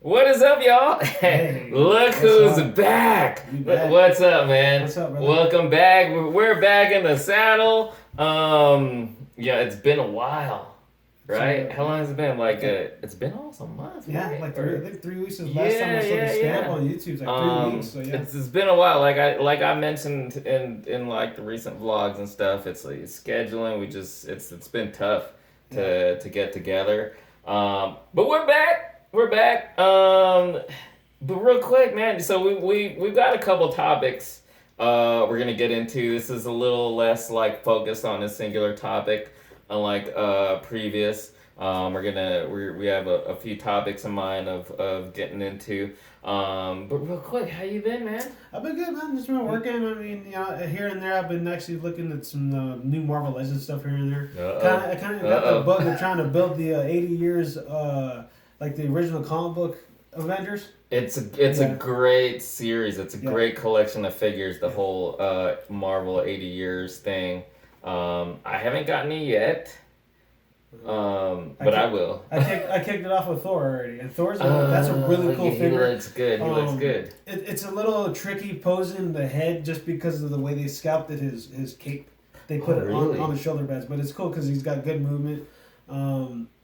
What is up, y'all? Hey, Look what's who's up? back. You back? What's up, man? What's up, brother? Welcome back. We're back in the saddle. Yeah, it's been a while, right? How long has it been? It's been almost a month, Yeah, right? like three. I think 3 weeks was the last time Yeah, I saw the yeah, stamp yeah. on YouTube. It's like 3 weeks. So yeah, It's been a while. Like I mentioned in like the recent vlogs and stuff. It's like scheduling. It's been tough yeah, to get together. But we're back. We're back. But real quick, man. So we've got a couple topics. We're gonna get into. This is a little less like focused on a singular topic, unlike previous. We have a few topics in mind of getting into. But real quick, how you been, man? I've been good, man. Just been working. I mean, here and there, I've been actually looking at some new Marvel Legends stuff here and there. I kind of got the bug of trying to build the 80 years, like the original comic book Avengers. It's a great series. It's a great collection of figures. The Yeah. whole Marvel 80 years thing. I haven't gotten it yet. But I will. I kicked it off with Thor already, and that's a really cool He figure. looks good. He looks good. It's a little tricky posing the head just because of the way they sculpted his cape. They put it Really? on the shoulder pads, but it's cool because he's got good movement.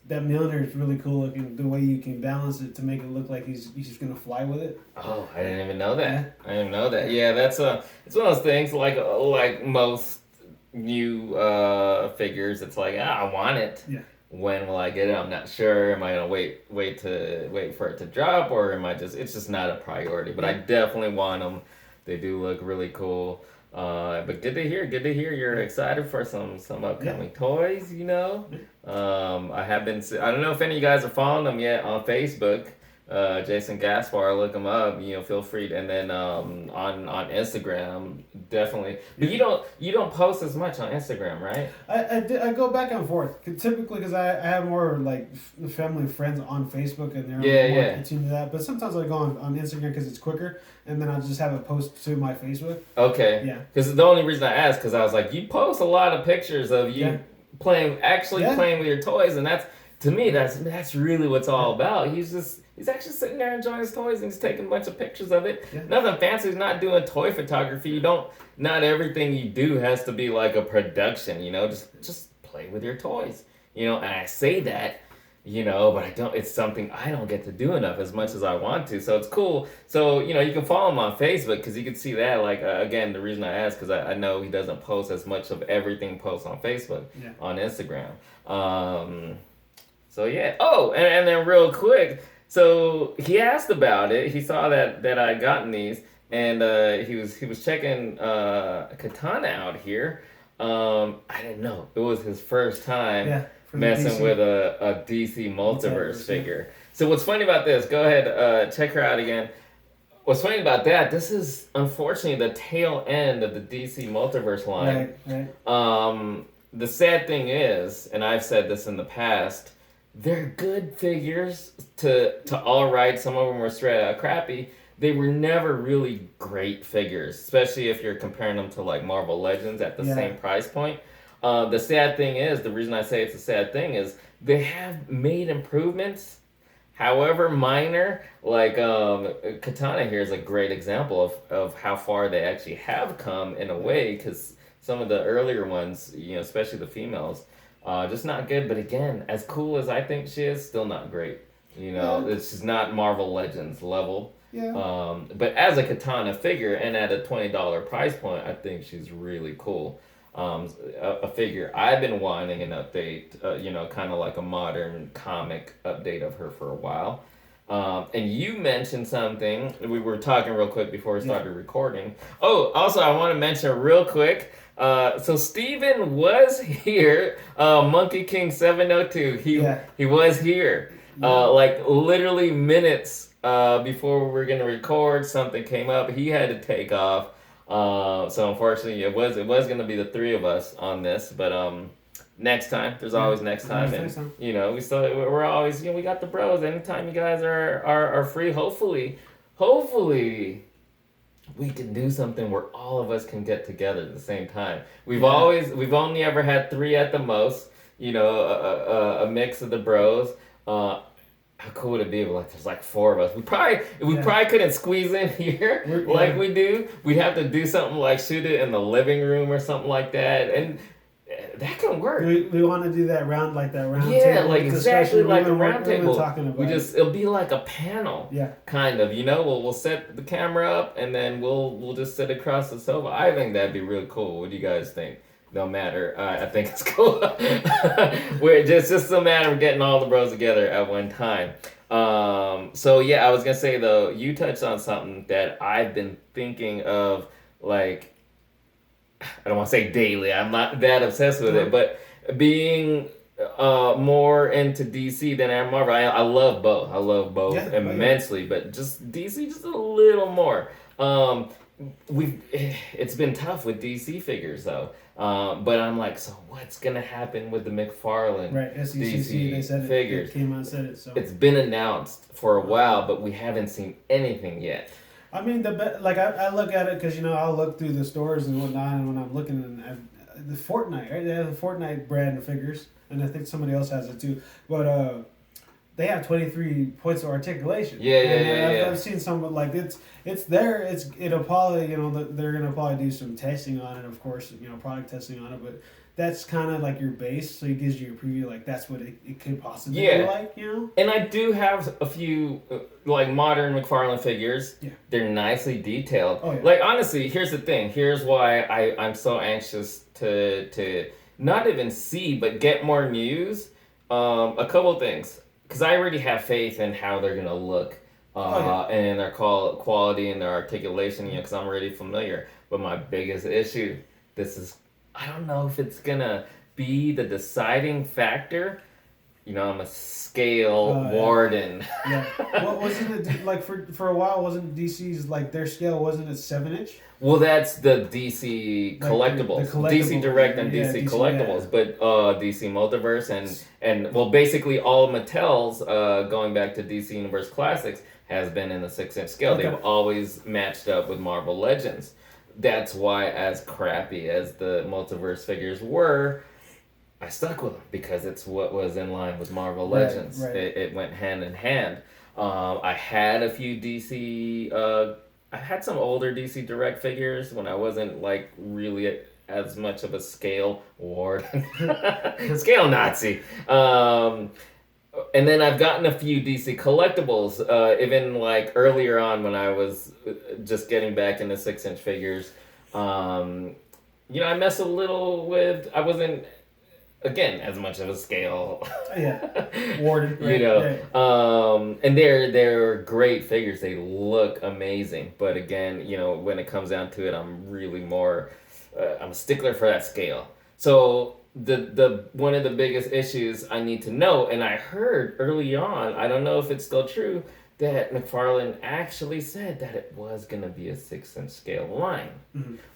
That Mjolnir is really cool looking. The way you can balance it to make it look like he's just gonna fly with it. Oh, I didn't even know that. I didn't even know that. Yeah, that's it's one of those things like most new figures. It's like I want it. Yeah. When will I get it? I'm not sure. Am I gonna wait for it to drop, or am I just? It's just not a priority. But I definitely want them. They do look really cool. But good to hear. Good to hear you're excited for some upcoming toys. You know, I have been. I don't know if any of you guys are following them yet on Facebook. Jason Gaspar, look him up. You know, feel free. And then on Instagram, definitely. But you don't post as much on Instagram, right? I go back and forth typically because I have more like family and friends on Facebook and they're more attuned to that. But sometimes I go on Instagram because it's quicker, and then I just have it post to my Facebook. Okay. Yeah. Because the only reason I asked because I was like, you post a lot of pictures of you playing with your toys, and that's. To me, that's really what's all about. He's actually sitting there enjoying his toys and he's taking a bunch of pictures of it. Yeah. Nothing fancy. He's not doing toy photography. Not everything you do has to be like a production. You know, just play with your toys. You know, and I say that, you know, but I don't. It's something I don't get to do enough as much as I want to. So it's cool. So you know, you can follow him on Facebook because you can see that. Like again, the reason I asked because I know he doesn't post as much of everything posts on Facebook on Instagram. So yeah. Oh, and then real quick. So he asked about it. He saw that I'd gotten these, and he was checking Katana out here. I didn't know it was his first time messing with a DC Multiverse figure. So what's funny about this? Go ahead, check her out again. What's funny about that? This is unfortunately the tail end of the DC Multiverse line. Right. The sad thing is, and I've said this in the past. They're good figures to all right. Some of them were straight out crappy. They were never really great figures, especially if you're comparing them to like Marvel Legends at the same price point. The sad thing is, the reason I say it's a sad thing is they have made improvements, however minor. Like Katana here is a great example of how far they actually have come in a way, because some of the earlier ones, you know, especially the females, just not good. But again, as cool as I think she is, still not great. You know, it's just not Marvel Legends level. Yeah. But as a Katana figure and at a $20 price point, I think she's really cool. A figure I've been wanting an update, you know, kind of like a modern comic update of her for a while. And you mentioned something. We were talking real quick before we started recording. Oh, also, I want to mention real quick. So Steven was here, Monkey King 702. He was here. Like literally minutes before we were gonna record, something came up. He had to take off. So unfortunately, it was gonna be the three of us on this, but next time. There's always next time, and you know we're always, you know, we got the bros. Anytime you guys are free, hopefully we can do something where all of us can get together at the same time. We've only ever had three at the most. You know, a mix of the bros. how cool would it be if like there's like 4 of us? We probably couldn't squeeze in here like we do. We'd have to do something like shoot it in the living room or something like that, and that can work. We want to do that round table. Yeah, like exactly like a round table. We it'll be like a panel. Yeah. Kind of, we'll set the camera up and then we'll just sit across the sofa. I think that'd be really cool. What do you guys think? No matter. I think it's cool. We're just a matter of getting all the bros together at one time. So yeah, I was gonna say though, you touched on something that I've been thinking of, like, I don't want to say daily. I'm not that obsessed with it, but being more into DC than I am Marvel. I love both. I love both immensely, but just DC just a little more. It's been tough with DC figures though. But I'm like, so what's gonna happen with the McFarlane DC they said figures? It came out and said it. So it's been announced for a while, but we haven't seen anything yet. I mean, I look at it because I'll look through the stores and whatnot, and when I'm looking at the Fortnite, right? They have the Fortnite brand of figures, and I think somebody else has it too. But they have 23 points of articulation. Yeah. I've seen some, but like it's there. It'll probably they're gonna probably do some testing on it, of course, product testing on it, but. That's kind of like your base, so it gives you a preview, like that's what it could possibly be like, And I do have a few like modern McFarlane figures. Yeah. They're nicely detailed. Oh, yeah. Like honestly, here's the thing. Here's why I'm so anxious to not even see, but get more news. A couple things, because I already have faith in how they're gonna look, and their quality and their articulation. Because I'm already familiar. But my biggest issue, I don't know if it's gonna be the deciding factor. I'm a scale warden. Yeah. What wasn't it like for a while? Wasn't DC's like their scale wasn't it 7-inch? Well, that's the DC collectibles, DC Direct and DC Collectibles, but DC Multiverse and well, basically all Mattel's going back to DC Universe Classics has been in the 6-inch scale. Okay. They've always matched up with Marvel Legends. That's why, as crappy as the Multiverse figures were, I stuck with them because it's what was in line with Marvel Legends. Right. It went hand in hand. I had a few DC. I had some older DC Direct figures when I wasn't like really as much of a scale warden, scale Nazi. And then I've gotten a few DC collectibles, even like earlier on when I was just getting back into 6-inch figures. I mess a little with, I wasn't, again, as much of a scale. Warden. Right, and they're great figures. They look amazing. But again, when it comes down to it, I'm really more, I'm a stickler for that scale. So the one of the biggest issues I need to know, and I heard early on, I don't know if it's still true, that McFarlane actually said that it was going to be a 6-inch scale line,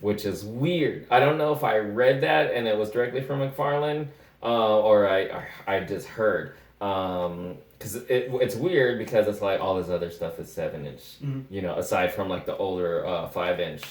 which is weird. I don't know if I read that and it was directly from McFarlane, or I just heard. Because it's weird because it's like all this other stuff is 7-inch, aside from like the older 5-inch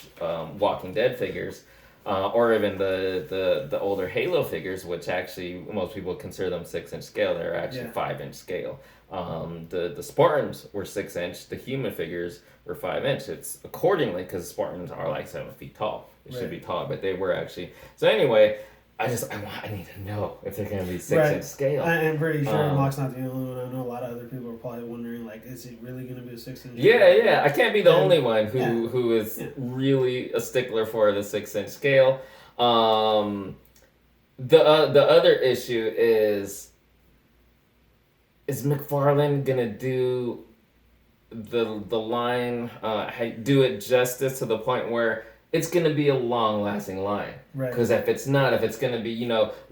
Walking Dead figures. Or even the older Halo figures, which actually most people consider them 6-inch scale. They're actually 5-inch scale. The Spartans were 6-inch. The human figures were 5-inch. It's accordingly because Spartans are like 7 feet tall. They should be taller, but they were actually. So anyway, I need to know if they're going to be 6-inch scale. I'm pretty sure Mark's not the only one. I know a lot of other people are probably wondering, like, is it really going to be a 6-inch? Yeah. I can't be the only one who is really a stickler for the 6-inch scale. The other issue is McFarlane gonna do the line do it justice to the point where it's going to be a long-lasting line. Right. Because if it's going to be,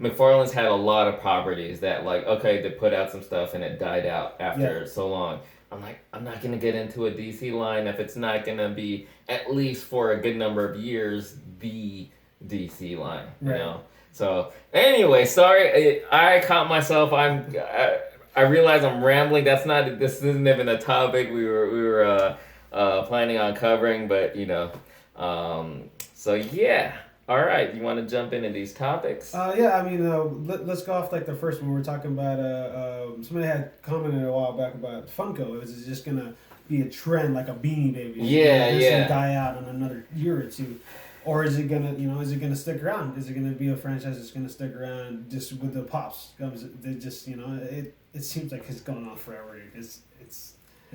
McFarlane's had a lot of properties that, like, okay, they put out some stuff and it died out after so long. I'm like, I'm not going to get into a DC line if it's not going to be, at least for a good number of years, the DC line, you know? So, anyway, sorry, I caught myself. I realize I'm rambling. This isn't even a topic we were planning on covering, but, so yeah. All right, you want to jump into these topics? Yeah, I mean, let's go off like the first one. We were talking about. Somebody had commented a while back about Funko. Is it just gonna be a trend like a Beanie Baby? Yeah, This yeah. will die out in another year or two, or is it gonna, is it gonna stick around? Is it gonna be a franchise that's gonna stick around just with the pops? They just, it seems like it's going on forever. It's.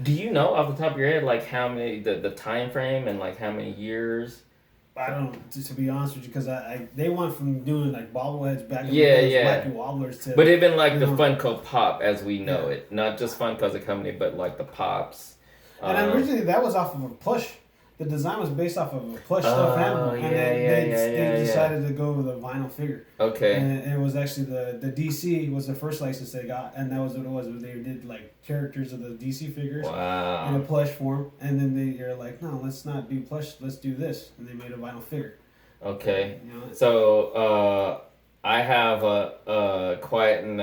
Do you know off the top of your head like how many the time frame and like how many years? I don't know, to be honest with you, because they went from doing like bobbleheads back in Yeah, the yeah. wacky wobblers to. But even like the Funko Pop as we know it, not just Funko as a company, but like the Pops. And originally that was off of a plush. The design was based off of a plush stuffed animal, and they decided to go with a vinyl figure. Okay. And it was actually the DC was the first license they got, and that was what it was. They did like characters of the DC figures in a plush form, and then they're like, no, let's not do plush, let's do this, and they made a vinyl figure. Okay. So I have quite an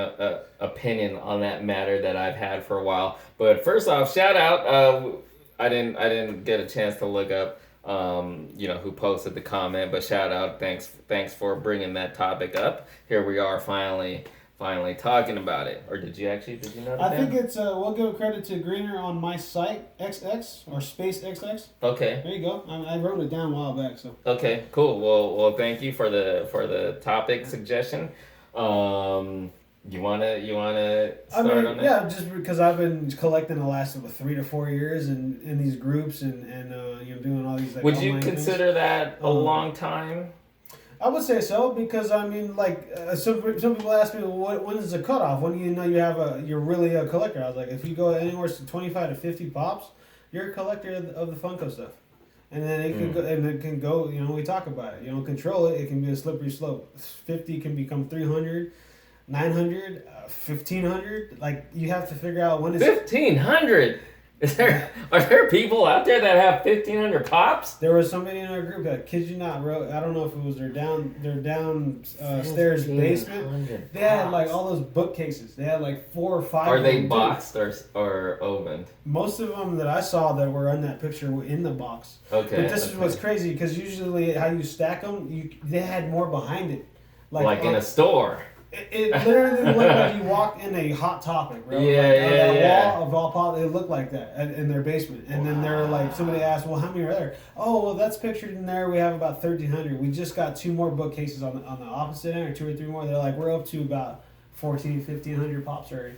opinion on that matter that I've had for a while. But first off, shout out. I didn't get a chance to look up, who posted the comment, but shout out, thanks for bringing that topic up. Here we are finally talking about it. Or did you know that? I think it's, we'll give credit to Greener on my site, XX, or Space XX. Okay. There you go. I wrote it down a while back, so. Okay, cool. Well, thank you for the topic suggestion. You wanna start on that? Yeah, just because I've been collecting the last 3 to 4 years in these groups and doing all these. Like, would you consider that a long time? I would say so, because I mean, like some people ask me, well, when is the cutoff? When do you know you're really a collector? I was like, if you go anywhere to 25 to 50 pops, you're a collector of the Funko stuff. And then it can go. We talk about it. Control it. It can be a slippery slope. 50 can become 300. 900, 1,500. Like, you have to figure out when it's 1,500. Are there people out there that have 1,500 pops? There was somebody in our group that, kid you not, wrote. I don't know if it was their downstairs basement. They had like all those bookcases. They had like 4 or 5. Are they boxed or opened? Most of them that I saw that were in that picture were in the box. Okay. But this is what's crazy, because usually how you stack them, they had more behind it. Like in a store. It literally looked like you walked in a Hot Topic, bro. Wall of all pop, it looked like that in their basement. And then they're like, somebody asked, well, how many are there? Oh, well, that's pictured in there. We have about 1,300. We just got 2 more bookcases on the opposite end, or 2 or 3 more. They're like, we're up to about 1,500 pops already.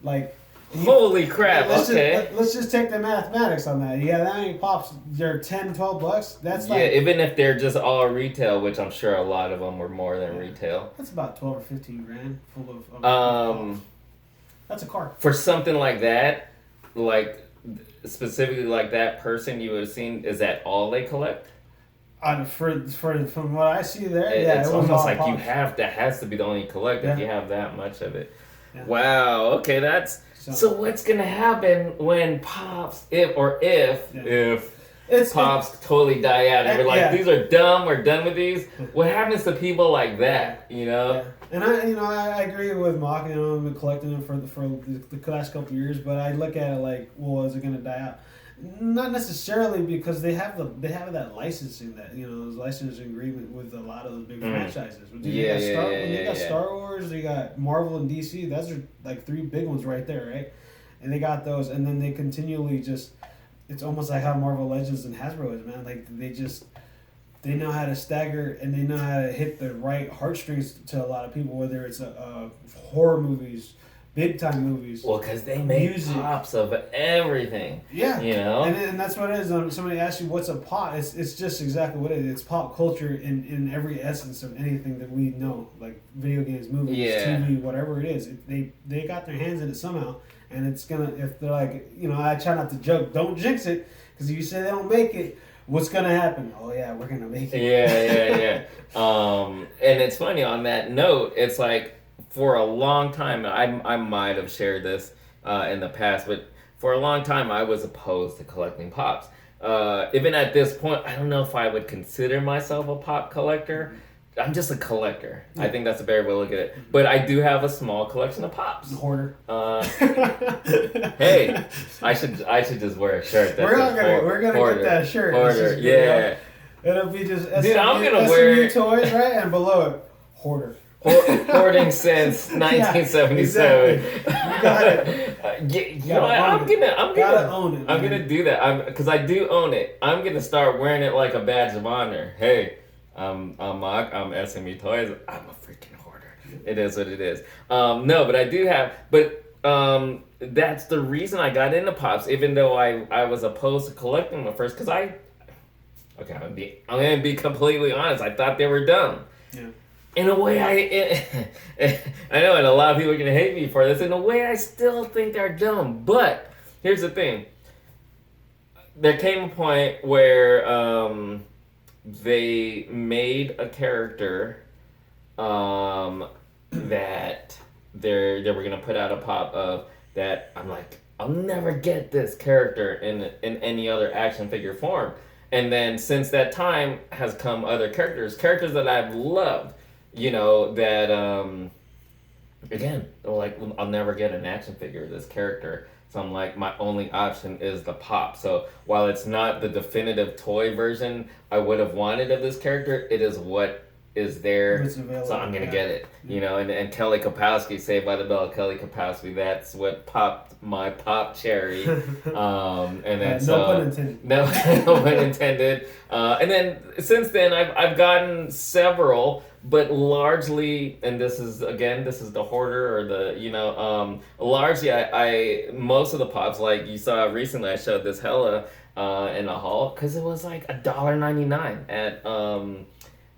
Like, holy crap! Let's just take the mathematics on that. Yeah, that many pops. They're $10, $12. That's like, even if they're just all retail, which I'm sure a lot of them were more than retail. That's about 12 or 15 grand full of pops. That's a car. For something like that, like specifically like that person you would have seen, is that all they collect? From what I see there, it's almost like pops. That has to be the only collect if you have that much of it. Yeah. Wow. Okay, that's. So what's gonna happen when pops, if pops totally die out and we're like, these are dumb, we're done with these? What happens to people like that? Yeah. And I agree with Mock. I've been collecting them for the last couple of years, but I look at it like, well, is it gonna die out? Not necessarily, because they have that licensing, that those licensing agreement with a lot of those big franchises. When you got Star Wars, you got Marvel and DC. Those are like 3 big ones right there, right? And they got those, and then they continually just. It's almost like how Marvel Legends and Hasbro is, man. Like they know how to stagger, and they know how to hit the right heartstrings to a lot of people, whether it's horror movies. Big time movies. Well, because they make pops of everything. Yeah. And that's what it is. Somebody asks you what's a pop. It's just exactly what it is. It's pop culture in every essence of anything that we know, like video games, movies, TV, whatever it is. They got their hands in it somehow, and it's gonna. If they're like, I try not to joke. Don't jinx it, because if you say they don't make it, what's gonna happen? Oh yeah, we're gonna make it. Yeah. And it's funny on that note. It's like. For a long time, I might have shared this in the past, but for a long time I was opposed to collecting pops. Even at this point, I don't know if I would consider myself a pop collector. I'm just a collector. Yeah. I think that's a better way to look at it. But I do have a small collection of pops. Hoarder. Hey, I should just wear a shirt. We're gonna get that shirt. Hoarder, yeah. It'll be just Dude, I'm gonna SMU wear toys, right? And below it, hoarder. Hoarding since 1977. Yeah, exactly. You got it. You know what? I'm gonna own it. I'm gonna do that. Because I do own it. I'm gonna start wearing it like a badge of honor. Hey, I'm SMU Toys. I'm a freaking hoarder. It is what it is. No, but I do have. But that's the reason I got into pops. Even though I was opposed to collecting them at first, because I'm gonna be completely honest. I thought they were dumb. Yeah. In a way, I know, and a lot of people are gonna hate me for this. In a way, I still think they're dumb. But here's the thing: there came a point where they made a character that they were gonna put out a pop of that. I'm like, I'll never get this character in any other action figure form. And then since that time has come other characters that I've loved. You know, that, again, like, I'll never get an action figure of this character. So I'm like, my only option is the pop. So while it's not the definitive toy version I would have wanted of this character, it is what is there. So I'm going to get it. You know, and Kelly Kapowski, Saved by the Bell, Kelly Kapowski, that's what popped my pop cherry. And then no pun intended. No pun intended. And then since then, I've gotten several. But largely, and this is the hoarder or the, you know, largely I most of the pops, like you saw recently, I showed this Hella in a haul because it was like $1.99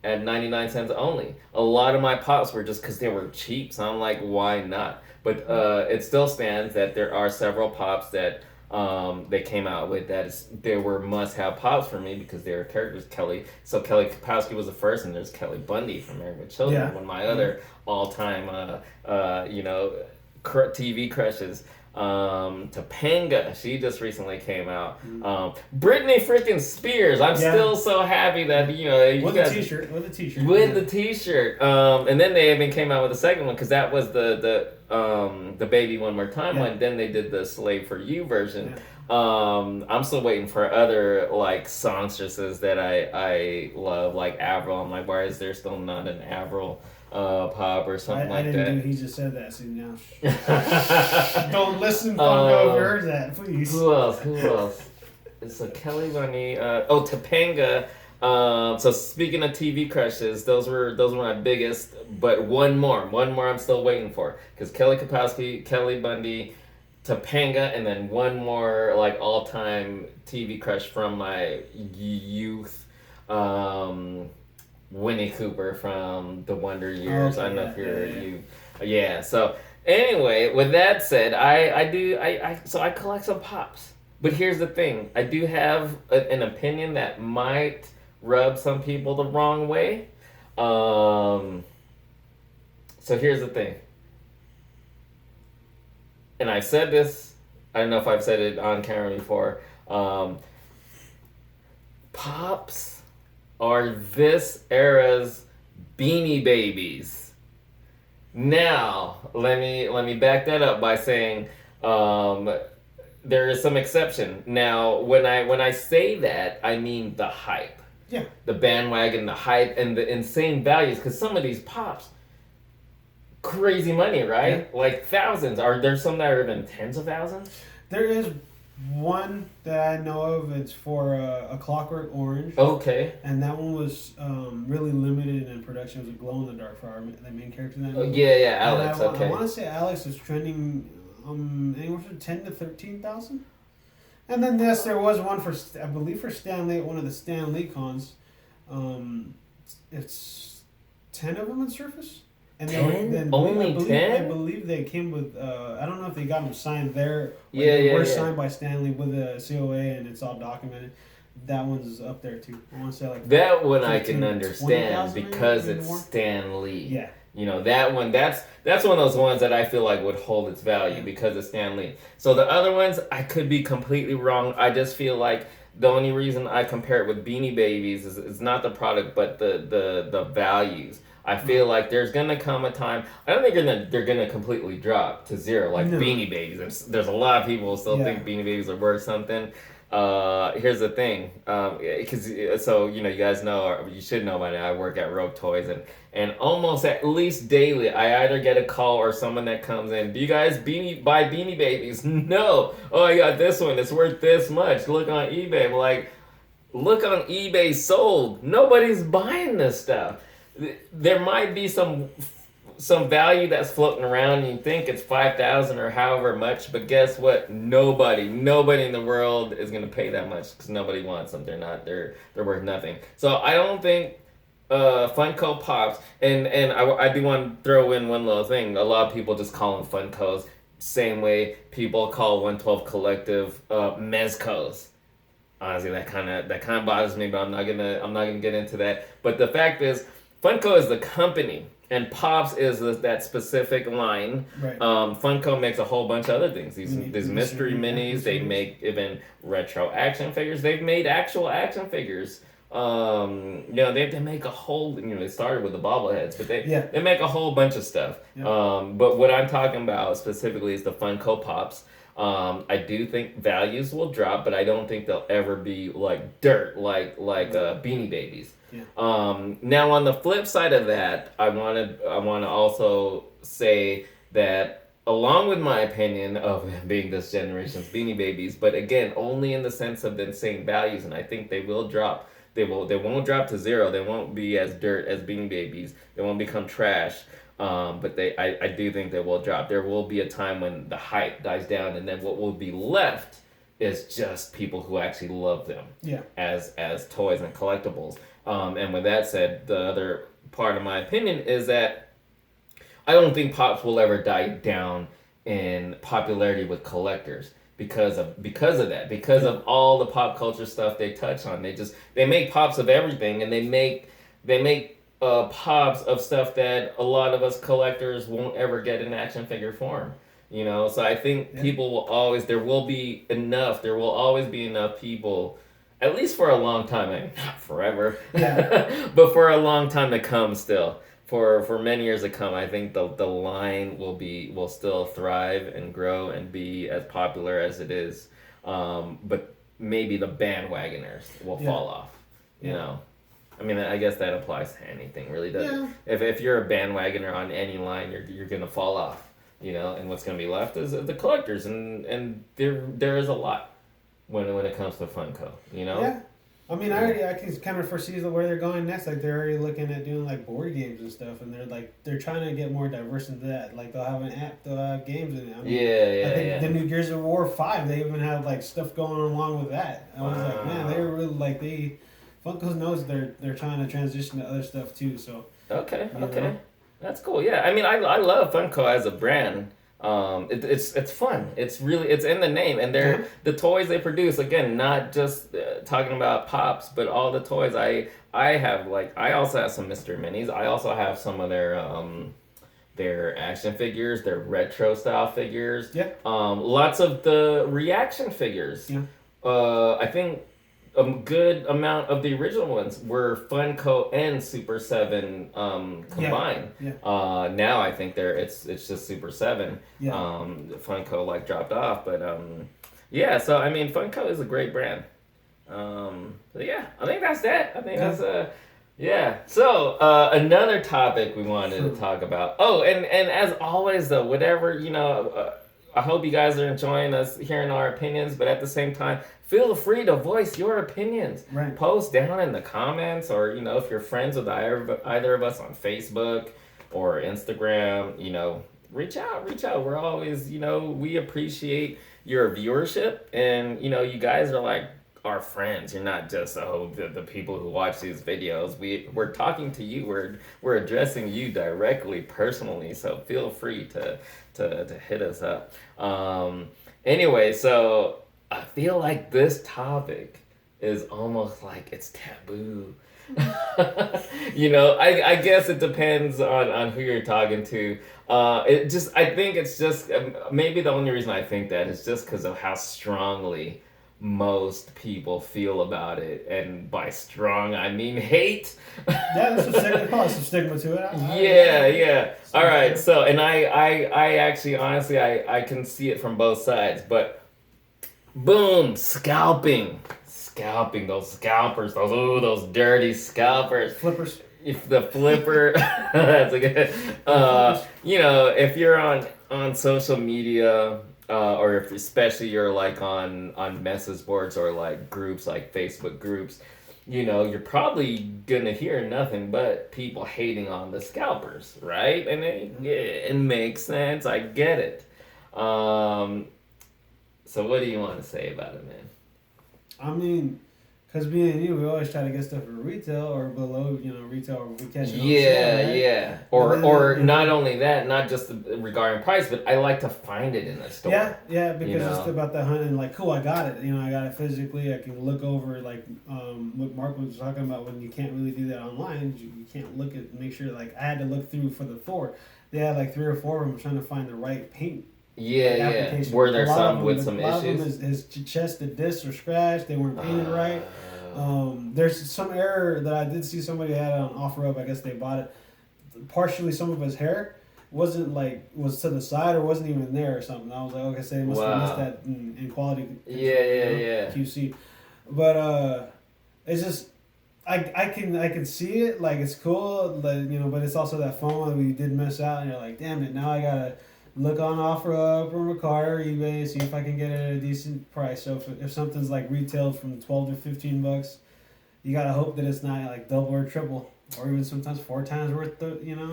at 99 cents only. A lot of my pops were just because they were cheap, so I'm like, why not? But it still stands that there are several pops that they came out with they were must-have pops for me because they were characters. Kelly Kapowski was the first, and there's Kelly Bundy from Married with Children, one of my other all-time, TV crushes. Topanga, she just recently came out. Britney freaking Spears, I'm still so happy that, you know, with the t-shirt. And then they even came out with a second one because that was the Baby One More Time one. Then they did the Slave for You version. I'm still waiting for other like songstresses that I love, like Avril. I'm like, why is there still not an Avril pop or something like that? I didn't do. He just said that. So now, don't listen. Funko, heard that, please. Who else? It's a Kelly Bunny. Topanga. So speaking of TV crushes, those were my biggest. But one more I'm still waiting for because Kelly Kapowski, Kelly Bundy, Topanga, and then one more like all-time TV crush from my youth. Winnie Cooper from the Wonder Years. I don't know if you. Yeah. So anyway, with that said, I collect some pops. But here's the thing: I do have an opinion that might rub some people the wrong way. So here's the thing, and I said this. I don't know if I've said it on camera before. Pops are this era's Beanie Babies. Now, let me back that up by saying there is some exception. Now, when I say that, I mean the hype. Yeah. The bandwagon, the hype, and the insane values. Because some of these pops, crazy money, right? Yeah. Like thousands. Are there some that are even tens of thousands? There is one that I know of. It's for a Clockwork Orange. Okay. And that one was really limited in production. It was a glow-in-the-dark for the main character. In that movie. Yeah, Alex. I want to say Alex is trending anywhere from 10 to 13,000. And then yes, there was one for I believe for Stan Lee at one of the Stan Lee cons. It's 10 of them in Surface. And 10? Only 10? I believe they came with, I don't know if they got them signed there. They were signed by Stanley with a COA and it's all documented. That one's up there too. I want to say like that one 15, I can understand because it's Stan Lee. Yeah. You know, that one, that's one of those ones that I feel like would hold its value because it's Stan Lee. So the other ones, I could be completely wrong. I just feel like the only reason I compare it with Beanie Babies is not the product, but the values. I feel like there's gonna come a time. I don't think they're gonna completely drop to zero like Beanie Babies. There's a lot of people who still think Beanie Babies are worth something. Here's the thing, because so you guys know, or you should know by now, I work at Rogue Toys, and almost at least daily, I either get a call or someone that comes in. Do you guys buy Beanie Babies? No. Oh, I got this one. It's worth this much. Look on eBay. I'm like, look on eBay sold. Nobody's buying this stuff. There might be some value that's floating around and you think it's 5,000 or however much, but guess what? Nobody in the world is going to pay that much because nobody wants them. They're worth nothing. So I don't think Funko Pops, and I do want to throw in one little thing. A lot of people just call them Funkos, same way people call 112 Collective Mezcos. Honestly, that kind of bothers me, but I'm not gonna get into that. But the fact is, Funko is the company, and Pops is that specific line. Right. Funko makes a whole bunch of other things. These mystery minis. They make even retro action figures. They've made actual action figures. They make a whole. They started with the bobbleheads, but they make a whole bunch of stuff. Yeah. But what I'm talking about specifically is the Funko Pops. I do think values will drop, but I don't think they'll ever be like dirt, like Beanie Babies. Yeah. Now on the flip side of that, I want to also say that along with my opinion of them being this generation's Beanie Babies, but again only in the sense of them saying values, and I think they will drop. They won't drop to zero. They won't be as dirt as Beanie Babies. They won't become trash. But I do think they will drop. There will be a time when the hype dies down, and then what will be left is just people who actually love them as toys and collectibles. And with that said, the other part of my opinion is that I don't think Pops will ever die down in popularity with collectors because of that, because of all the pop culture stuff they touch on. They make Pops of everything, and they make Pops of stuff that a lot of us collectors won't ever get in action figure form. So I think people will always, there will always be enough people, at least for a long time, not forever, but for a long time to come still. For many years to come, I think the line will still thrive and grow and be as popular as it is. But maybe the bandwagoners will fall off, I mean, I guess that applies to anything, really, doesn't it? If you're a bandwagoner on any line, you're gonna fall off, and what's gonna be left is the collectors, and there is a lot when it comes to Funko, Yeah. I mean, I can kind of foresee where they're going next. Like, they're already looking at doing like board games and stuff, and they're trying to get more diverse into that. Like, they'll have an app, they'll have games in it. I mean, I think the new Gears of War 5, they even have like stuff going along with that. I was like, man, they were really Funko knows they're trying to transition to other stuff too. So okay, that's cool. Yeah, I mean, I love Funko as a brand. It's fun. It's in the name, and they're the toys they produce. Again, not just talking about Pops, but all the toys. I have I also have some Mystery Minis. I also have some of their action figures, their retro style figures. Yeah. Lots of the reaction figures. Yeah. I think a good amount of the original ones were Funko and Super 7 combined. Yeah. Now I think it's just Super 7. Yeah. Funko dropped off, but so I mean Funko is a great brand. But yeah, I think that's that. I think that's So another topic we wanted to talk about. Oh, and as always though, whatever I hope you guys are enjoying us hearing our opinions, but at the same time, feel free to voice your opinions. Right. Post down in the comments, or if you're friends with either of us on Facebook or Instagram, reach out. We're always, we appreciate your viewership, and you guys are our friends. You're not just the people who watch these videos. We're talking to you. We're addressing you directly, personally. So feel free to hit us up. Anyway, so I feel like this topic is almost like it's taboo. I guess it depends on who you're talking to. I think it's just maybe the only reason I think that is just because of how strongly most people feel about it, and by strong I mean hate. There's some stigma to it. Yeah. All right. So, and I actually honestly I can see it from both sides, but Boom, scalping, those scalpers, those dirty scalpers. Flippers. If the flipper, that's a good. If you're on social media, or if especially you're like on message boards or like groups like Facebook groups, you're probably gonna hear nothing but people hating on the scalpers, right? And it makes sense. I get it. So what do you want to say about it, man? I mean, because me and you, we always try to get stuff for retail or below, retail, or we catch it on sale, right? Yeah. Or not only that, not just regarding price, but I like to find it in the store. Yeah, because it's about the hunt and like, cool, I got it. I got it physically. I can look over like what Mark was talking about when you can't really do that online. You can't look at make sure like I had to look through for the Thor. They had like 3 or 4 of them trying to find the right paint. Yeah. Were there some with some issues? A lot of them, his chest, the discs were scratched. They weren't painted right. There's some error that I did see somebody had on OfferUp. I guess they bought it. Partially, some of his hair was to the side or wasn't even there or something. I was like, okay, so they must have missed that in quality. QC. But it's just I can see it, like it's cool, but it's also that FOMO that we did miss out, and you're like, damn it, now I gotta look on OfferUp or Mercari or eBay, see if I can get it at a decent price. So if something's like retailed from $12 to $15, you gotta hope that it's not like double or triple, or even sometimes 4 times worth the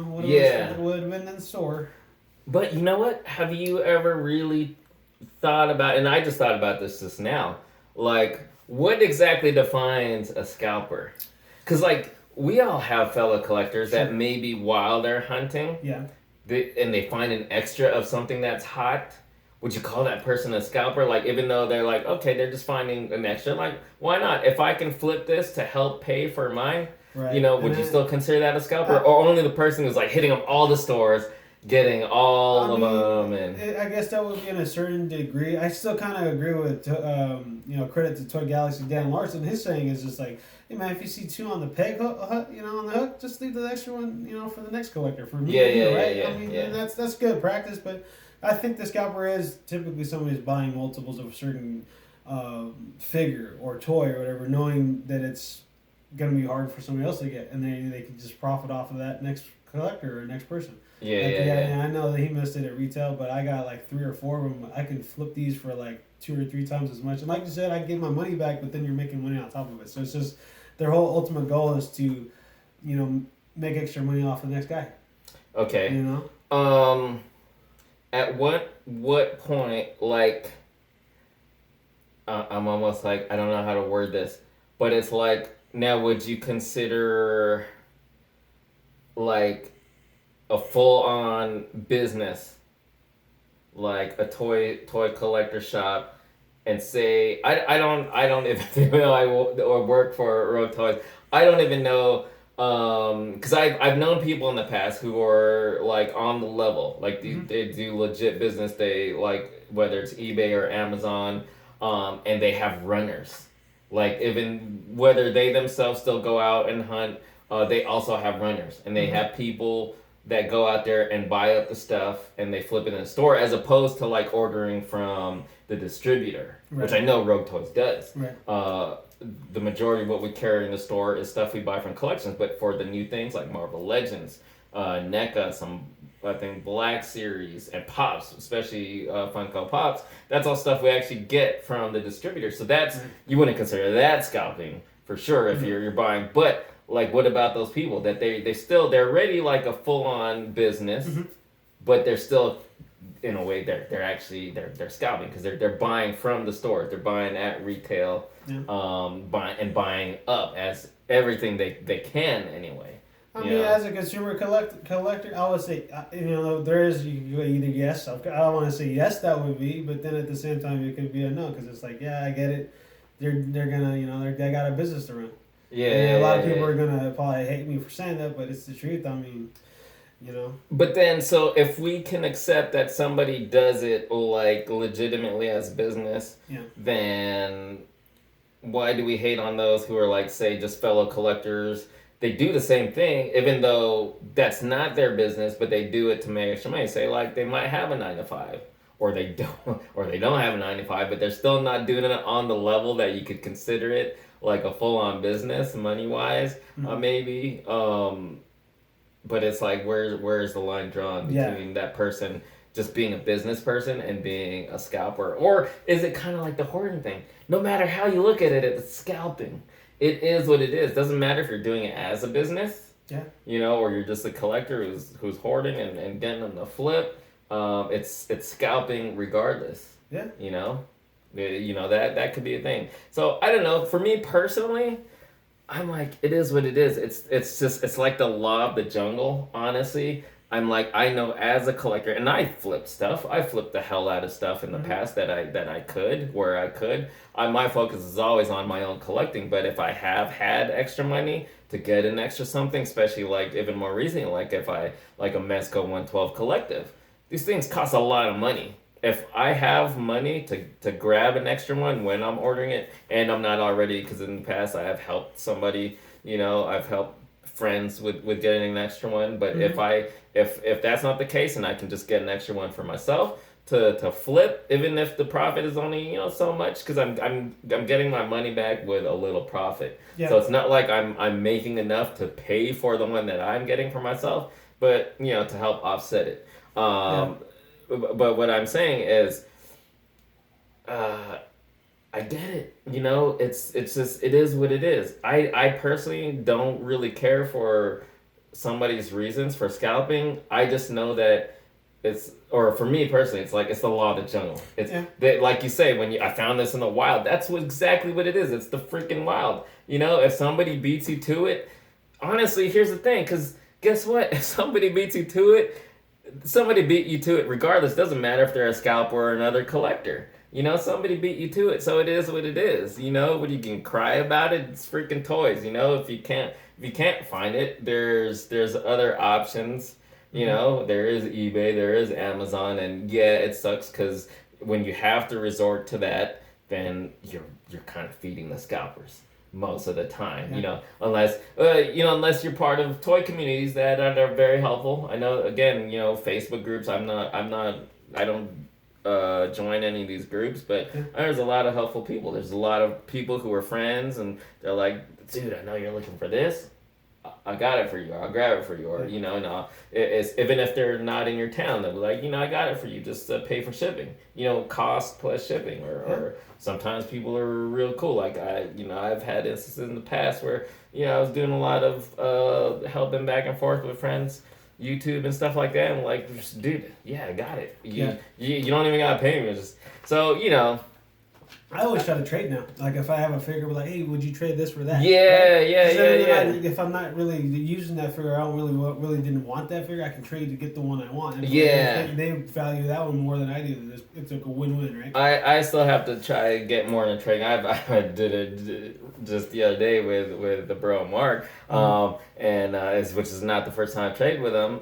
what it would have been in the store. But you know what? Have you ever really thought about? And I just thought about this just now. Like, what exactly defines a scalper? Because like we all have fellow collectors that maybe while they're hunting, they find an extra of something that's hot. Would you call that person a scalper? Like, even though they're like, okay, they're just finding an extra. Like, why not? If I can flip this to help pay for mine, would you still consider that a scalper? Or only the person who's like hitting up all the stores, getting all of them? And I guess that would be in a certain degree. I still kind of agree with, credit to Toy Galaxy Dan Larson. His saying is just like, hey man, if you see 2 on the peg hook, on the hook, just leave the extra one, for the next collector. For me, right? I mean, that's good practice, but I think the scalper is typically somebody who's buying multiples of a certain figure or toy or whatever, knowing that it's gonna be hard for somebody else to get, and they can just profit off of that next collector or next person. And I know that he missed it at retail, but I got like 3 or 4 of them. I can flip these for like 2 or 3 times as much. And like you said, I get my money back, but then you're making money on top of it. So it's just their whole ultimate goal is to, make extra money off the next guy. Okay. At what point, like, I'm almost like, I don't know how to word this, but it's like, now would you consider like a full-on business, like a toy collector shop, and say I don't even know or work for Rogue Toys. I don't even know, because I've known people in the past who are like on the level, like they do legit business. They like, whether it's eBay or Amazon, and they have runners. Like, even whether they themselves still go out and hunt, they also have runners, and they have people that go out there and buy up the stuff and they flip it in the store, as opposed to like ordering from the distributor, which I know Rogue Toys does. The majority of what we carry in the store is stuff we buy from collections, but for the new things like Marvel Legends, NECA, some I think Black Series, and Pops, especially Funko Pops, that's all stuff we actually get from the distributor. So that's, you wouldn't consider that scalping for sure if you're buying. But like, what about those people that they're already like a full on business, but they're still, in a way, they're scalping, because they're buying from the stores, they're buying at retail, buying up as everything they can anyway. I mean, as a consumer collector, I would say, there is either yes. I don't want to say yes, that would be, but then at the same time, it could be a no, because it's like, yeah, I get it. They're gonna, they got a business to run. A lot of people are gonna probably hate me for saying that, but it's the truth. I mean, But then, so if we can accept that somebody does it like legitimately as business, then why do we hate on those who are like, say, just fellow collectors? They do the same thing, even though that's not their business, but they do it to make extra money. Say, like, they might have a 9 to 5, or they don't have a 9 to 5, but they're still not doing it on the level that you could consider it like a full on business money wise, maybe. But it's like where's the line drawn between that person just being a business person and being a scalper? Or is it kind of like the hoarding thing? No matter how you look at it, it's scalping. It is what it is. Doesn't matter if you're doing it as a business, or you're just a collector who's hoarding and getting them to flip. It's scalping regardless. Yeah. That could be a thing. So I don't know. For me personally, I'm like, it is what it is. It's like the law of the jungle, honestly. I'm like, I know as a collector, and I flipped stuff. I flipped the hell out of stuff in the past that I could, where I could. My focus is always on my own collecting, but if I have had extra money to get an extra something, especially like even more recently, like if I, like a Mezco 112 collective, these things cost a lot of money. If I have money to grab an extra one when I'm ordering it, and I'm not already, because in the past I have helped somebody, I've helped friends with getting an extra one. But if that's not the case, and I can just get an extra one for myself to flip, even if the profit is only so much, because I'm getting my money back with a little profit. Yeah. So it's not like I'm making enough to pay for the one that I'm getting for myself, but to help offset it. But what I'm saying is, I get it. It's just, it is what it is. I personally don't really care for somebody's reasons for scalping. I just know that or for me personally, it's the law of the jungle. It's that, like you say, I found this in the wild. That's exactly what it is. It's the freaking wild. If somebody beats you to it, honestly, here's the thing. Because guess what? If somebody beats you to it, somebody beat you to it regardless. Doesn't matter if they're a scalper or another collector. Somebody beat you to it, so it is what it is. When you can cry about it, it's freaking toys. If you can't find it, there's other options. There is eBay, there is Amazon, and it sucks because when you have to resort to that, then you're kind of feeding the scalpers most of the time. Unless you're part of toy communities that are very helpful. I know, again, Facebook groups. I don't join any of these groups, but there's a lot of helpful people. There's a lot of people who are friends, and they're like, dude, I know you're looking for this. I got it for you. I'll grab it for you. Or, it's, even if they're not in your town, they'll be like, I got it for you. Just pay for shipping. Cost plus shipping. Or sometimes people are real cool. Like I've had instances in the past where, I was doing a lot of helping back and forth with friends, YouTube and stuff like that. And like, dude, I got it. You don't even got to pay me. I always try to trade now. Like if I have a figure, we're like, hey, would you trade this for that? Yeah. If I'm not really using that figure, I don't really didn't want that figure. I can trade to get the one I want. And they value that one more than I do. It's like a win-win, right? I still have to try to get more into trading. I did it just the other day with the bro Mark, which is not the first time I traded with him.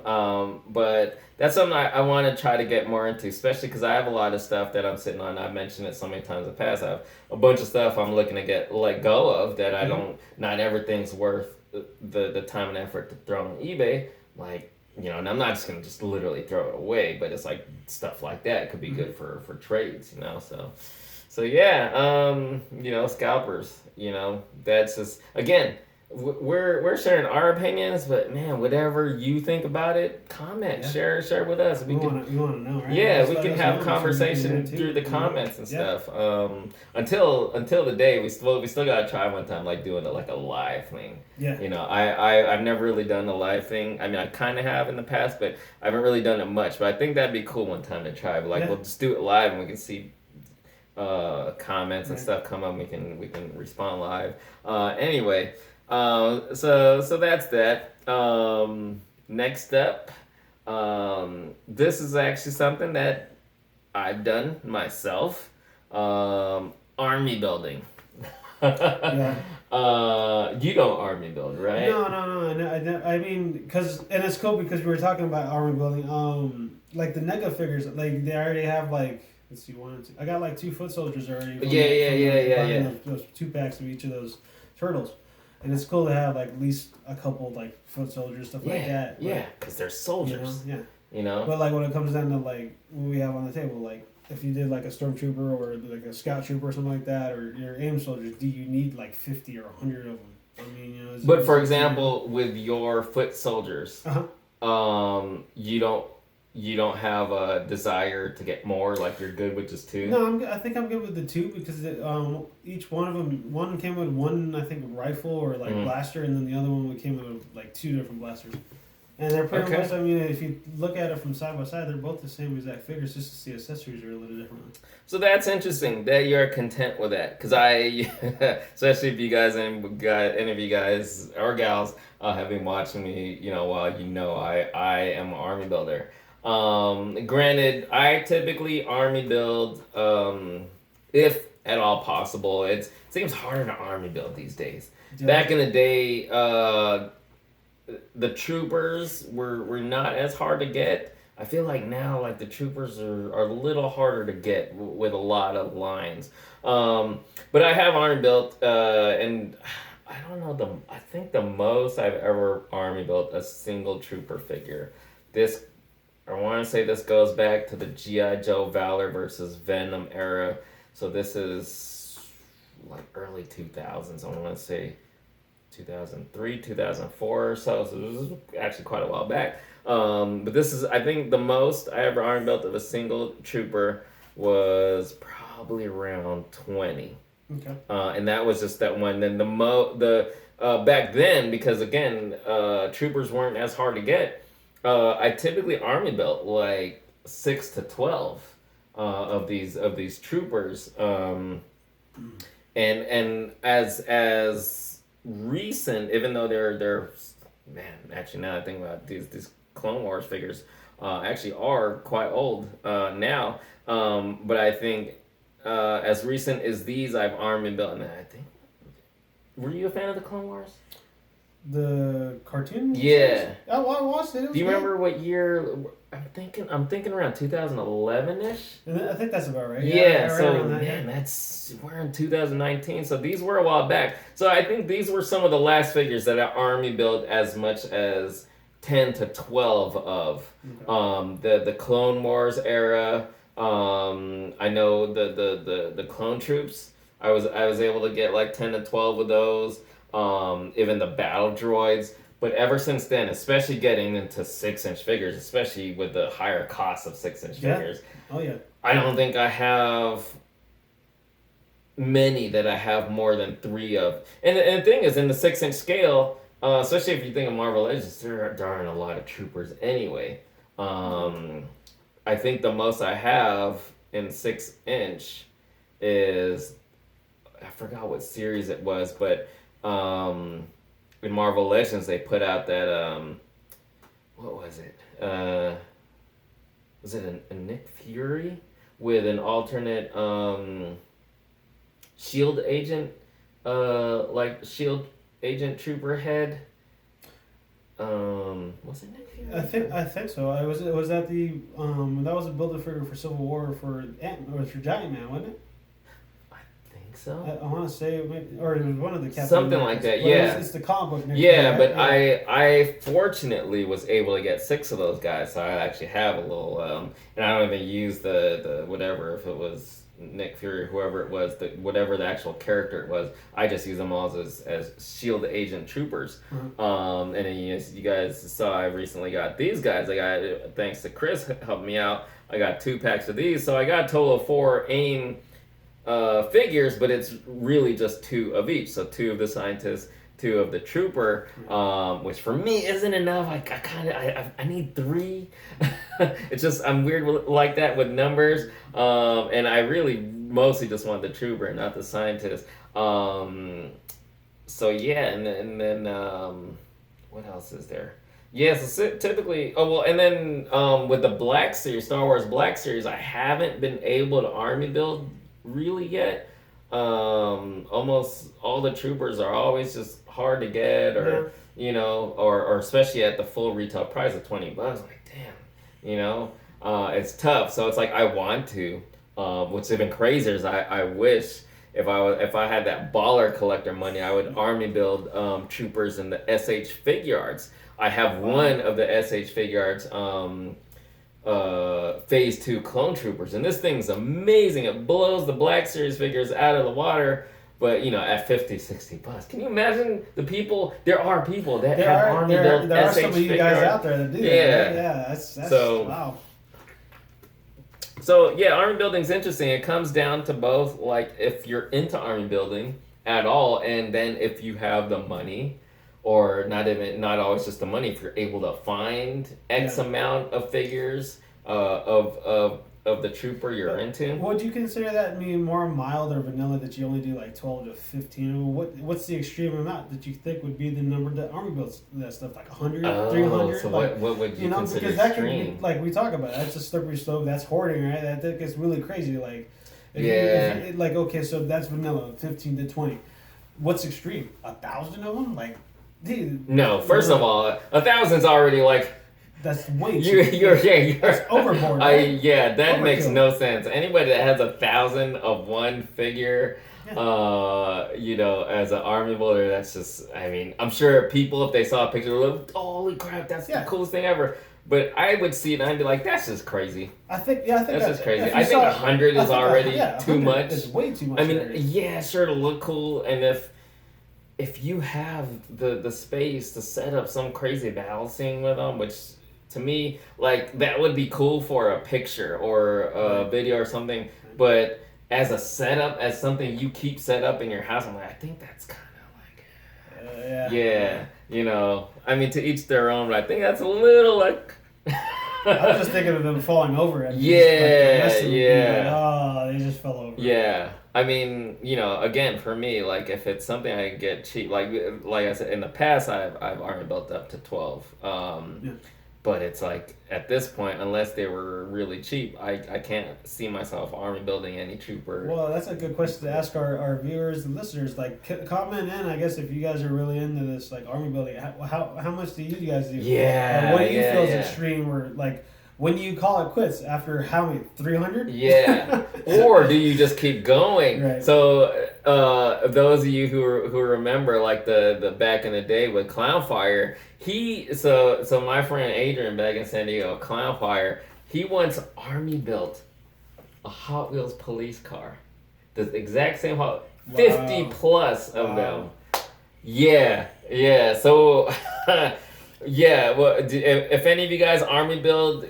But that's something I want to try to get more into, especially because I have a lot of stuff that I'm sitting on. I've mentioned it so many times in the past. I have a bunch of stuff I'm looking to let go of that I don't. Not everything's worth the time and effort to throw on eBay. Like, and I'm not just gonna just literally throw it away, but it's like stuff like that could be good for trades. So yeah, scalpers. That's just, again, we're sharing our opinions, but man, whatever you think about it, comment, share with us. You want to know, right? Yeah, we can have conversation through the comments and stuff. Until the day we still gotta try one time, like doing like a live thing. Yeah. I've never really done a live thing. I mean, I kind of have in the past, but I haven't really done it much. But I think that'd be cool one time to try. But we'll just do it live and we can see comments and stuff come up. We can respond live. Anyway. So that's that. Next up, this is actually something that I've done myself. Army building. You don't army build, right? No. I mean, and it's cool because we were talking about army building. Like the NECA figures, like they already have like, let's see, 1 and 2. I got like 2 foot soldiers already. Yeah. Those 2 packs of each of those turtles. And it's cool to have like at least a couple like foot soldiers, stuff like that. Yeah, because they're soldiers. You know. But like when it comes down to like what we have on the table, like if you did like a stormtrooper or like a scout trooper or something like that, or your aim soldiers, do you need like 50 or 100 of them? I mean, you know. But for example, with your foot soldiers, you don't have a desire to get more. Like you're good with just 2. No, I think I'm good with the 2 because each one of them, one came with one, I think, rifle or like blaster, and then the other one came with like 2 different blasters. And they're pretty much, I mean, if you look at it from side by side, they're both the same exact figures, just the accessories are a little different. So that's interesting that you're content with that. Because especially if you guys, any of you guys or gals have been watching me, while I am an army builder. Granted, I typically army build, if at all possible. It seems harder to army build these days. Yeah. Back in the day, the troopers were not as hard to get. I feel like now, like the troopers are a little harder to get with a lot of lines. But I have army built, and I don't know I think the most I've ever army built a single trooper figure. I want to say this goes back to the G.I. Joe Valor versus Venom era. So this is like early 2000s. I want to say 2003, 2004 or so. So this is actually quite a while back. But this is, I think, the most I ever army built of a single trooper was probably around 20. Okay. And that was just that one. Then back then, because again, troopers weren't as hard to get. I typically army built like 6 to 12 of these troopers, and as recent, even though they're actually now I think about these Clone Wars figures actually are quite old now, but I think as recent as these I've army built, and I think, were you a fan of the Clone Wars? The cartoon? Yeah. I watched it. Do you remember what year? I'm thinking around 2011-ish. I think that's about right. Yeah, so we're in 2019, so these were a while back. So I think these were some of the last figures that I army built as much as 10 to 12 of. Okay. The Clone Wars era. I know the clone troops. I was able to get like 10 to 12 of those. Even the battle droids, but ever since then, especially getting into 6-inch figures, especially with the higher cost of 6-inch figures. Oh yeah. I don't think I have many that I have more than 3 of. And the thing is, in the 6-inch scale, especially if you think of Marvel Legends, there aren't a lot of troopers anyway. I think the most I have in 6-inch is, I forgot what series it was, but in Marvel Legends they put out that what was it? Was it a Nick Fury with an alternate shield agent like shield agent trooper head? Was it Nick Fury? I think so. Was that the that was a Build-A-Figure for Civil War for Giant Man, wasn't it? So I want to say, or it was one of the Captain something Americas, like that. Yeah, it's the comic book. Yeah, but yeah. I fortunately was able to get 6 of those guys, so I actually have a little. And I don't even use the whatever, if it was Nick Fury, whoever it was, whatever the actual character it was. I just use them all as shield agent troopers. Mm-hmm. And then you guys saw I recently got these guys. I got, thanks to Chris helped me out, I got 2 packs of these, so I got a total of 4 AIM figures, but it's really just 2 of each. So 2 of the scientist, 2 of the trooper, which for me isn't enough. I need 3. It's just, I'm weird like that with numbers, and I really mostly just want the trooper, not the scientist. So yeah, and then what else is there? Yeah, so typically, and then with the Black Series, Star Wars Black Series, I haven't been able to army build really yet. Almost all the troopers are always just hard to get, or or especially at the full retail price of $20. Like, damn, it's tough. So it's like I want to, what's even crazier is I wish if I had that baller collector money, I would army build troopers in the SH Figure Arts. I have one of the SH Figure Arts Phase 2 Clone Troopers, and this thing's amazing. It blows the Black Series figures out of the water, but at $50-$60. Can you imagine the people? There are people that have Army built there are SH some of you guys out there that do that. Yeah, that's so, wow. So yeah, army building's interesting. It comes down to both, like, if you're into army building at all, and then if you have the money, or not always just the money, if you're able to find X amount of figures of the trooper you're into. Would you consider that being more mild or vanilla, that you only do like 12 to 15? What's the extreme amount that you think would be the number that army builds that stuff, like 100, 300? So what would you consider because that extreme? can be, like we talk about, that's a slippery slope, that's hoarding, right? That gets really crazy. Like, okay, so that's vanilla, 15 to 20. What's extreme? 1,000 of them? Like, dude. No, first of all, 1,000's already like. That's way too that's overboard. Right? That makes no sense. Anybody that has 1,000 of one figure, as an army builder, that's just. I mean, I'm sure people, if they saw a picture, would like, holy crap, that's the coolest thing ever. But I would see it and I'd be like, that's just crazy. I think that's just crazy. I think 100 is already too much. It's way too much. I mean, sure, it'll look cool, and if you have the space to set up some crazy battle scene with them, which to me, like, that would be cool for a picture or a video or something, but as a setup, as something you keep set up in your house, I'm like, I think that's kind of like, I mean, to each their own, but I think that's a little like. I was just thinking of them falling over. And they just fell over. Yeah. I mean, again, for me, like, if it's something I can get cheap, like I said, in the past, I've already built up to 12. But it's like, at this point, unless they were really cheap, I can't see myself army building any trooper. Well, that's a good question to ask our viewers and listeners. Like, comment in, I guess, if you guys are really into this, like, army building. How much do you guys do? Yeah. What do you feel is extreme, or, like, when do you call it quits? After how many? 300? Yeah. Or do you just keep going? Right. So, those of you who remember, like, the back in the day with Clownfire, so my friend Adrian back in San Diego, Clownfire, he once army built a Hot Wheels police car. The exact same 50 plus of them. Yeah. So, well, if any of you guys army build,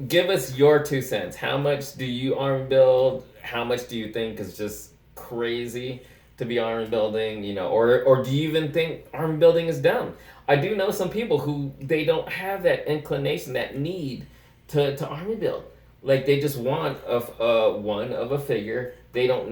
give us your 2 cents. How much do you army build? How much do you think is just crazy to be army building? Or do you even think army building is dumb? I do know some people who they don't have that inclination, that need to army build. Like, they just want one of a figure. They don't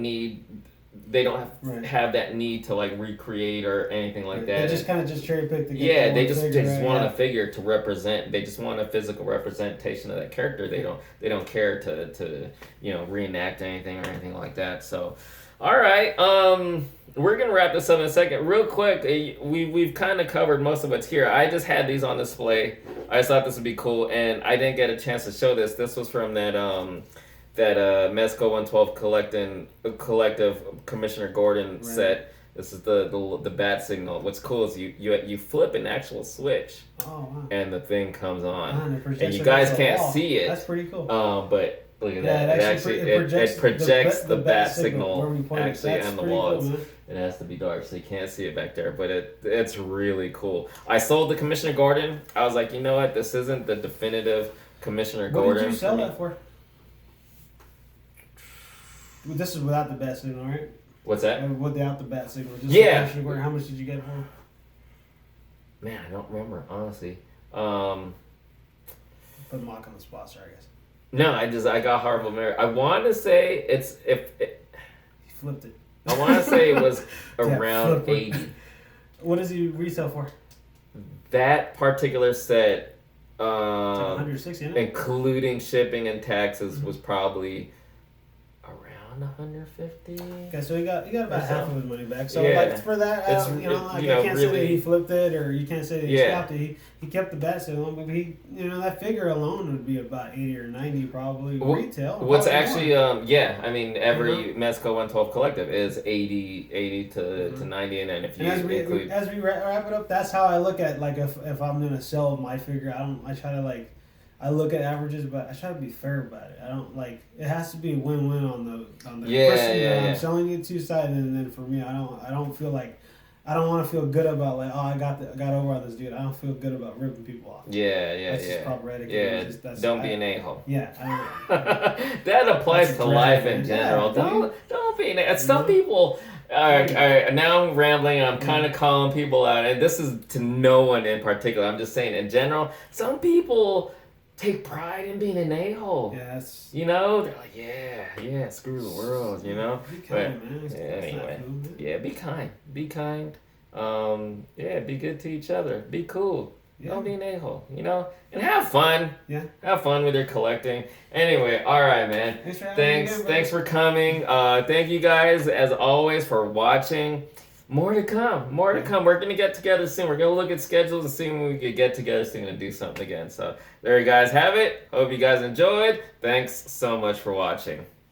have that need to, like, recreate or anything like that. They just kind of cherry pick the they just want a figure to represent. They just want a physical representation of that character. They don't care to reenact anything or anything like that. So, all right, we're gonna wrap this up in a second. Real quick, we've kind of covered most of what's here. I just had these on display. I just thought this would be cool, and I didn't get a chance to show this. This was from that Mezco 112 collective Commissioner Gordon set. This is the bat signal. What's cool is you flip an actual switch, and the thing comes on, and you guys can't see it. That's pretty cool. But look at that! It projects the bat signal actually on the walls. Cool, it has to be dark, so you can't see it back there. But it's really cool. I sold the Commissioner Gordon. I was like, you know what? This isn't the definitive Commissioner Gordon. What did you sell that for? This is without the bat signal, right? What's that? Without the bat signal. How much did you get it for? Man, I don't remember, honestly. Put Mock on the spot, sorry, guys. No, I got horrible memory. I want to say He flipped it. I want to say it was around 80. What does he retail for? That particular set, 160, including shipping and taxes, was probably around 150. Okay, so he got about half of his money back. So like for that, you can't say that he flipped it, or you can't say that he scalped it. He kept the bat signal, but that figure alone would be about 80 or 90 probably retail. What's actually I mean, every Mezco 112 collective is 80 to 90, and then if you include as we wrap it up, that's how I look at, like, if I'm gonna sell my figure, I try to, like, I look at averages, but I try to be fair about it. I don't like it has to be a win-win on the person that I'm selling it to side, and then for me, I don't feel like I don't want to feel good about like I got over on this dude. I don't feel good about ripping people off. That's just proper etiquette. Yeah, don't be an a-hole. Yeah, that applies to life in general. Don't be an a-hole. Some people. All right, now I'm rambling. I'm kind of calling people out, and this is to no one in particular. I'm just saying in general. Some people take pride in being an a-hole. Yes. You know, they're like, yeah, screw the world, you know? Be kind, man. Anyway, be kind. Be kind. Be good to each other. Be cool. Yeah. Don't be an a-hole, you know? And have fun. Yeah. Have fun with your collecting. Anyway, all right, man. Thanks for coming. Thank you guys, as always, for watching. More to come. We're going to get together soon. We're going to look at schedules and see when we could get together soon and do something again. So there you guys have it. Hope you guys enjoyed. Thanks so much for watching.